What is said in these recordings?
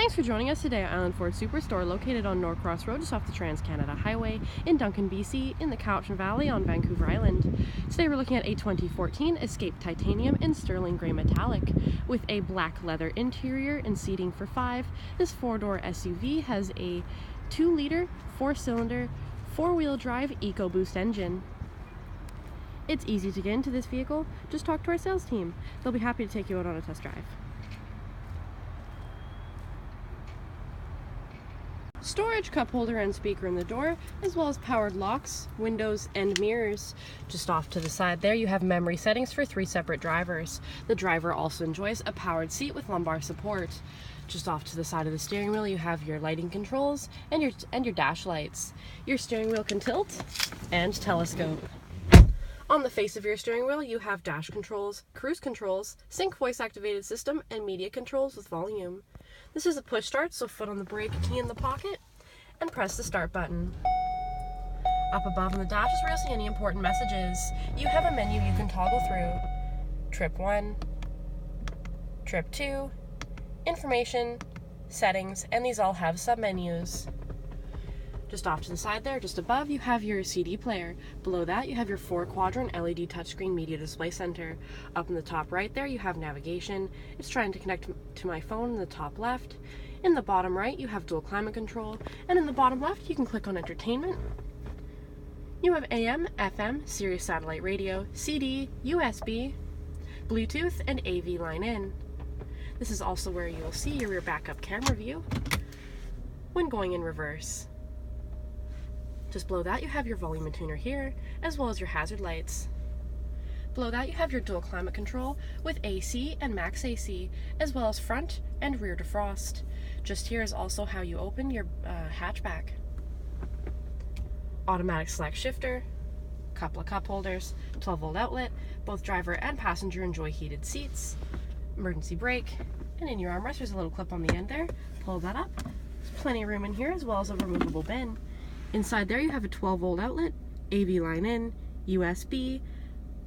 Thanks for joining us today at Island Ford Superstore, located on Norcross Road just off the Trans-Canada Highway in Duncan, BC, in the Cowichan Valley on Vancouver Island. Today we're looking at a 2014 Escape Titanium in sterling grey metallic with a black leather interior and seating for 5. This 4-door SUV has a 2-liter, 4-cylinder, 4-wheel drive EcoBoost engine. It's easy to get into this vehicle. Just talk to our sales team. They'll be happy to take you out on a test drive. Storage, cup holder, and speaker in the door, as well as powered locks, windows, and mirrors. Just off to the side there, you have memory settings for 3 separate drivers. The driver also enjoys a powered seat with lumbar support. Just off to the side of the steering wheel, you have your lighting controls and your dash lights. Your steering wheel can tilt and telescope. On the face of your steering wheel, you have dash controls, cruise controls, sync voice-activated system, and media controls with volume. This is a push start, so foot on the brake, key in the pocket, and press the start button. Up above in the dash is where you'll see any important messages. You have a menu you can toggle through. Trip 1, Trip 2, Information, Settings, and these all have submenus. Just off to the side there, just above, you have your CD player. Below that, you have your 4-quadrant LED touchscreen media display center. Up in the top right there, you have navigation. It's trying to connect to my phone in the top left. In the bottom right, you have dual climate control. And in the bottom left, you can click on entertainment. You have AM, FM, Sirius satellite radio, CD, USB, Bluetooth, and AV line in. This is also where you'll see your rear backup camera view when going in reverse. Just below that, you have your volume tuner here, as well as your hazard lights. Below that, you have your dual climate control with AC and max AC, as well as front and rear defrost. Just here is also how you open your hatchback. Automatic select shifter, couple of cup holders, 12-volt outlet, both driver and passenger enjoy heated seats, emergency brake, and in your armrest there's a little clip on the end there. Pull that up. There's plenty of room in here, as well as a removable bin. Inside there you have a 12-volt outlet, AV line in, USB,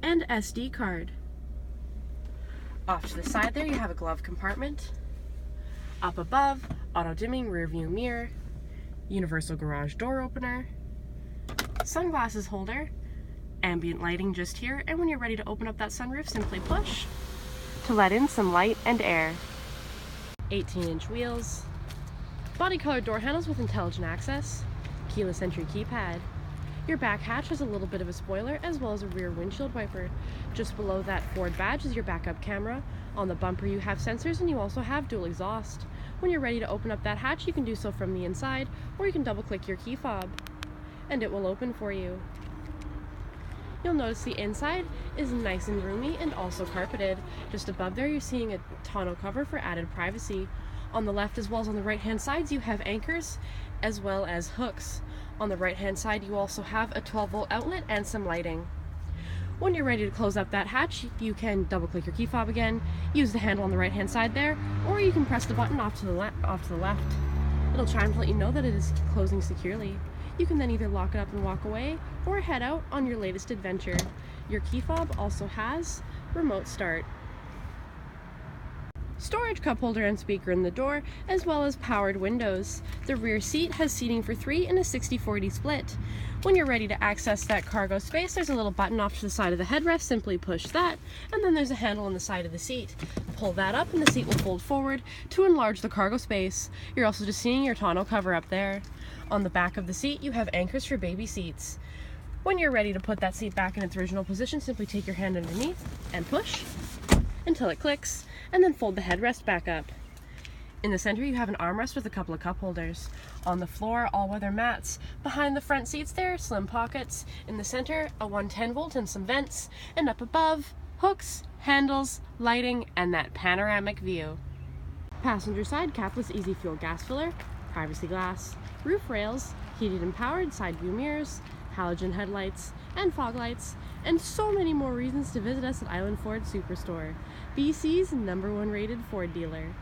and SD card. Off to the side there you have a glove compartment. Up above, auto-dimming rear view mirror, universal garage door opener, sunglasses holder, ambient lighting just here, and when you're ready to open up that sunroof, simply push to let in some light and air. 18-inch wheels, body-colored door handles with intelligent access, keyless entry keypad. Your back hatch has a little bit of a spoiler, as well as a rear windshield wiper. Just below that Ford badge is your backup camera. On the bumper you have sensors, and you also have dual exhaust. When you're ready to open up that hatch, you can do so from the inside, or you can double click your key fob and it will open for you. You'll notice the inside is nice and roomy and also carpeted. Just above there you're seeing a tonneau cover for added privacy. On the left as well as on the right hand sides you have anchors as well as hooks. On the right hand side you also have a 12-volt outlet and some lighting. When you're ready to close up that hatch, you can double click your key fob again, use the handle on the right hand side there, or you can press the button off to the left. It'll chime to let you know that it is closing securely. You can then either lock it up and walk away or head out on your latest adventure. Your key fob also has remote start. Storage, cup holder, and speaker in the door, as well as powered windows. The rear seat has seating for 3 in a 60-40 split. When you're ready to access that cargo space, there's a little button off to the side of the headrest. Simply push that, and then there's a handle on the side of the seat. Pull that up and the seat will fold forward to enlarge the cargo space. You're also just seeing your tonneau cover up there. On the back of the seat, you have anchors for baby seats. When you're ready to put that seat back in its original position, simply take your hand underneath and push until it clicks, and then fold the headrest back up. In the center you have an armrest with a couple of cup holders. On the floor, all-weather mats. Behind the front seats there, slim pockets. In the center, a 110-volt and some vents. And up above, hooks, handles, lighting, and that panoramic view. Passenger side, capless easy fuel gas filler, privacy glass, roof rails, heated and powered side view mirrors, halogen headlights, and fog lights, and so many more reasons to visit us at Island Ford Superstore, BC's #1 rated Ford dealer.